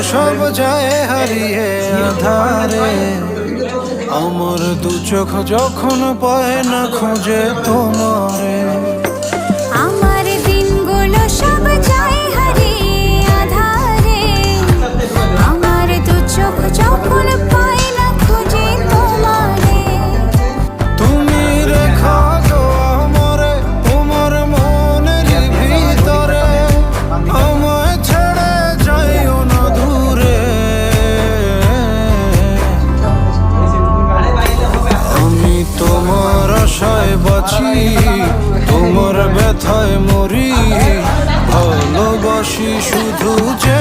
সব যায় হারিয়ে আধারে। আমার দু চোখ যখন পায় না খুঁজে তোমারে। আমার দিনগুলো সব যায় হারিয়ে আধারে। আমার দু চোখ যখন পায় না খুঁজে তোমারে। তুমি রেখা গো আমারে তোমার মনের ভিতরে, আমায় ছেড়ে যাইও না দূরে। আমি তোমার আশায় বাঁচি, তোমার ব্যথায় মরি, ভালোবাসি শুধু যে